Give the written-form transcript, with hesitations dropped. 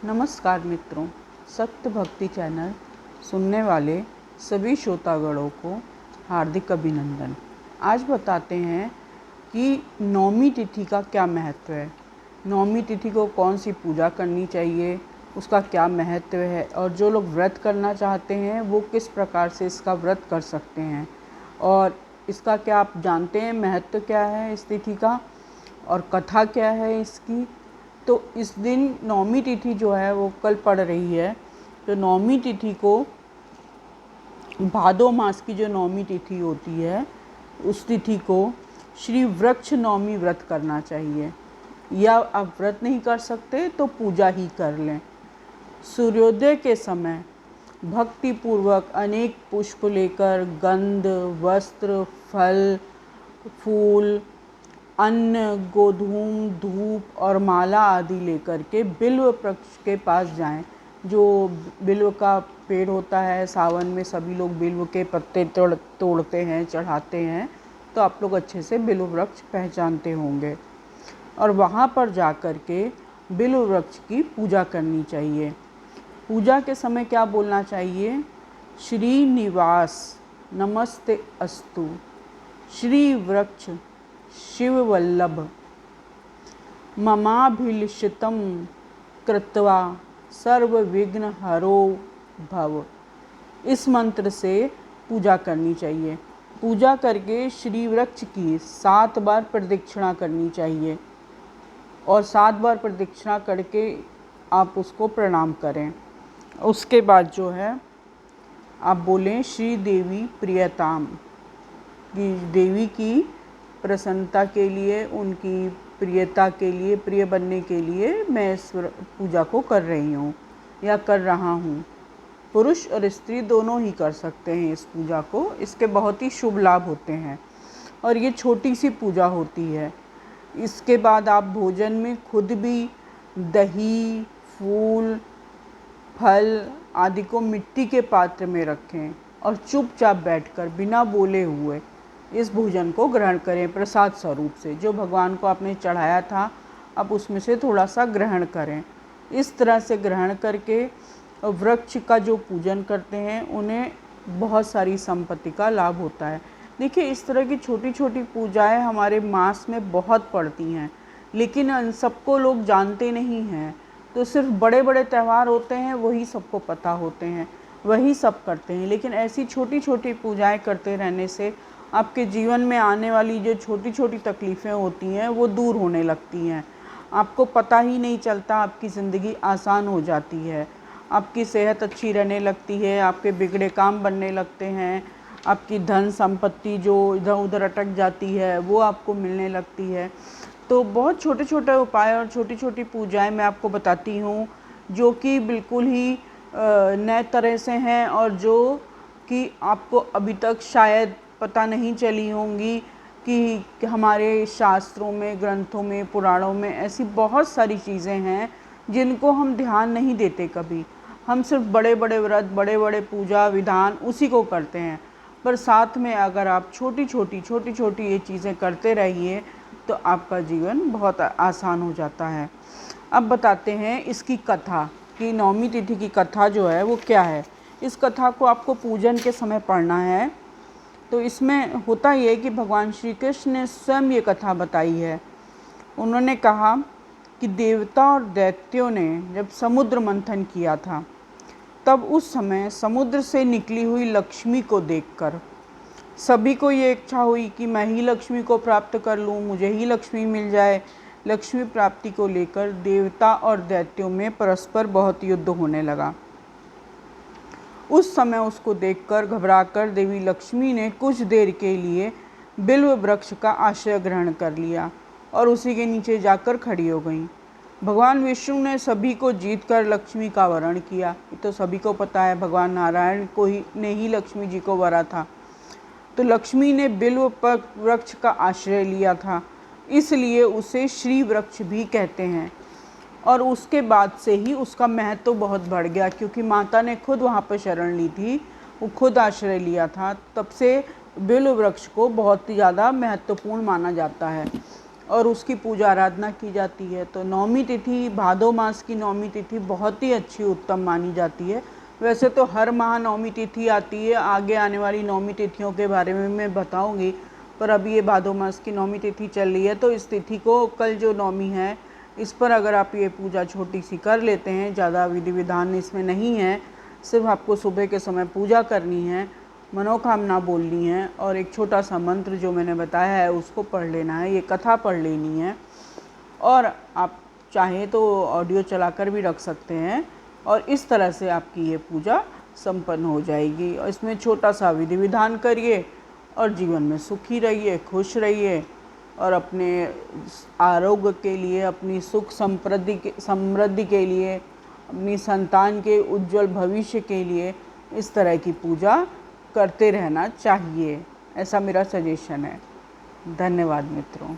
नमस्कार मित्रों, सत्य भक्ति चैनल सुनने वाले सभी श्रोतागणों को हार्दिक अभिनंदन। आज बताते हैं कि नौमी तिथि का क्या महत्व है, नौमी तिथि को कौन सी पूजा करनी चाहिए, उसका क्या महत्व है और जो लोग व्रत करना चाहते हैं वो किस प्रकार से इसका व्रत कर सकते हैं और इसका क्या आप जानते हैं महत्व क्या है इस तिथि का और कथा क्या है इसकी। तो इस दिन नौमी तिथि जो है वो कल पड़ रही है, तो नौमी तिथि को भादो मास की जो नौमी तिथि होती है उस तिथि को श्री वृक्ष नौमी व्रत करना चाहिए, या आप व्रत नहीं कर सकते तो पूजा ही कर लें। सूर्योदय के समय भक्ति पूर्वक अनेक पुष्प लेकर गंध, वस्त्र, फल, फूल, अन्न, गोधूम, धूप और माला आदि लेकर के बिल्व वृक्ष के पास जाएं। जो बिल्व का पेड़ होता है, सावन में सभी लोग बिल्व के पत्ते तोड़ते हैं, चढ़ाते हैं, तो आप लोग अच्छे से बिल्व वृक्ष पहचानते होंगे। और वहाँ पर जा कर के बिल्व वृक्ष की पूजा करनी चाहिए। पूजा के समय क्या बोलना चाहिए? श्रीनिवास नमस्ते अस्तु, श्री वृक्ष शिववल्लभ ममाभिलषितं कृत्वा सर्वविघ्न हरो भव। इस मंत्र से पूजा करनी चाहिए। पूजा करके श्री वृक्ष की 7 बार प्रदक्षिणा करनी चाहिए और 7 बार प्रदक्षिणा करके आप उसको प्रणाम करें। उसके बाद जो है आप बोलें श्री देवी प्रियताम, कि देवी की प्रसन्नता के लिए, उनकी प्रियता के लिए, प्रिय बनने के लिए मैं इस पूजा को कर रही हूँ या कर रहा हूँ। पुरुष और स्त्री दोनों ही कर सकते हैं इस पूजा को। इसके बहुत ही शुभ लाभ होते हैं और ये छोटी सी पूजा होती है। इसके बाद आप भोजन में खुद भी दही, फूल, फल आदि को मिट्टी के पात्र में रखें और चुपचाप बैठकर बिना बोले हुए इस भोजन को ग्रहण करें प्रसाद स्वरूप से। जो भगवान को आपने चढ़ाया था अब उसमें से थोड़ा सा ग्रहण करें। इस तरह से ग्रहण करके वृक्ष का जो पूजन करते हैं उन्हें बहुत सारी संपत्ति का लाभ होता है। देखिए, इस तरह की छोटी छोटी पूजाएं हमारे मास में बहुत पड़ती हैं, लेकिन सबको लोग जानते नहीं हैं। तो सिर्फ बड़े बड़े त्यौहार होते हैं वही सबको पता होते हैं, वही सब करते हैं। लेकिन ऐसी छोटी छोटी पूजाएं करते रहने से आपके जीवन में आने वाली जो छोटी छोटी तकलीफ़ें होती हैं वो दूर होने लगती हैं। आपको पता ही नहीं चलता, आपकी ज़िंदगी आसान हो जाती है, आपकी सेहत अच्छी रहने लगती है, आपके बिगड़े काम बनने लगते हैं, आपकी धन संपत्ति जो इधर उधर अटक जाती है वो आपको मिलने लगती है। तो बहुत छोटे छोटे उपाय और छोटी छोटी पूजाएं मैं आपको बताती हूँ जो कि बिल्कुल ही नए तरह से हैं और जो कि आपको अभी तक शायद पता नहीं चली होंगी कि हमारे शास्त्रों में, ग्रंथों में, पुराणों में ऐसी बहुत सारी चीज़ें हैं जिनको हम ध्यान नहीं देते कभी। हम सिर्फ बड़े बड़े व्रत, बड़े बड़े पूजा विधान उसी को करते हैं, पर साथ में अगर आप छोटी छोटी ये चीज़ें करते रहिए तो आपका जीवन बहुत आसान हो जाता है। अब बताते हैं इसकी कथा कि नौमी तिथि की कथा जो है वो क्या है। इस कथा को आपको पूजन के समय पढ़ना है। तो इसमें होता ये कि भगवान श्री कृष्ण ने स्वयं ये कथा बताई है। उन्होंने कहा कि देवता और दैत्यों ने जब समुद्र मंथन किया था तब उस समय समुद्र से निकली हुई लक्ष्मी को देखकर सभी को ये इच्छा हुई कि मैं ही लक्ष्मी को प्राप्त कर लूँ, मुझे ही लक्ष्मी मिल जाए। लक्ष्मी प्राप्ति को लेकर देवता और दैत्यों में परस्पर बहुत युद्ध होने लगा। उस समय उसको देखकर घबराकर देवी लक्ष्मी ने कुछ देर के लिए बिल्व वृक्ष का आश्रय ग्रहण कर लिया और उसी के नीचे जाकर खड़ी हो गईं। भगवान विष्णु ने सभी को जीतकर लक्ष्मी का वरण किया। ये तो सभी को पता है, भगवान नारायण को ही ने ही लक्ष्मी जी को वरा था। तो लक्ष्मी ने बिल्व वृक्ष का आश्रय लिया था, इसलिए उसे श्री वृक्ष भी कहते हैं। और उसके बाद से ही उसका महत्व तो बहुत बढ़ गया, क्योंकि माता ने खुद वहाँ पर शरण ली थी, वो खुद आश्रय लिया था। तब से बिल्व वृक्ष को बहुत ही ज़्यादा महत्वपूर्ण माना जाता है। और उसकी पूजा आराधना की जाती है। तो नौमी तिथि, भादो मास की नौमी तिथि बहुत ही अच्छी उत्तम मानी जाती है। वैसे तो हर माह नौमी तिथि आती है, आगे आने वाली नौमी तिथियों के बारे में मैं बताऊंगी, पर अभी ये भादो मास की नौमी तिथि चल रही है। तो इस तिथि को, कल जो नौमी है, इस पर अगर आप ये पूजा छोटी सी कर लेते हैं, ज़्यादा विधि विधान इसमें नहीं है, सिर्फ आपको सुबह के समय पूजा करनी है, मनोकामना बोलनी है और एक छोटा सा मंत्र जो मैंने बताया है उसको पढ़ लेना है, ये कथा पढ़ लेनी है। और आप चाहें तो ऑडियो चलाकर भी रख सकते हैं और इस तरह से आपकी ये पूजा संपन्न हो जाएगी। और इसमें छोटा सा विधि विधान करिए और जीवन में सुखी रहिए, खुश रहिए और अपने आरोग्य के लिए, अपनी सुख समृद्धि के लिए, अपनी संतान के उज्जवल भविष्य के लिए इस तरह की पूजा करते रहना चाहिए। ऐसा मेरा सजेशन है। धन्यवाद मित्रों।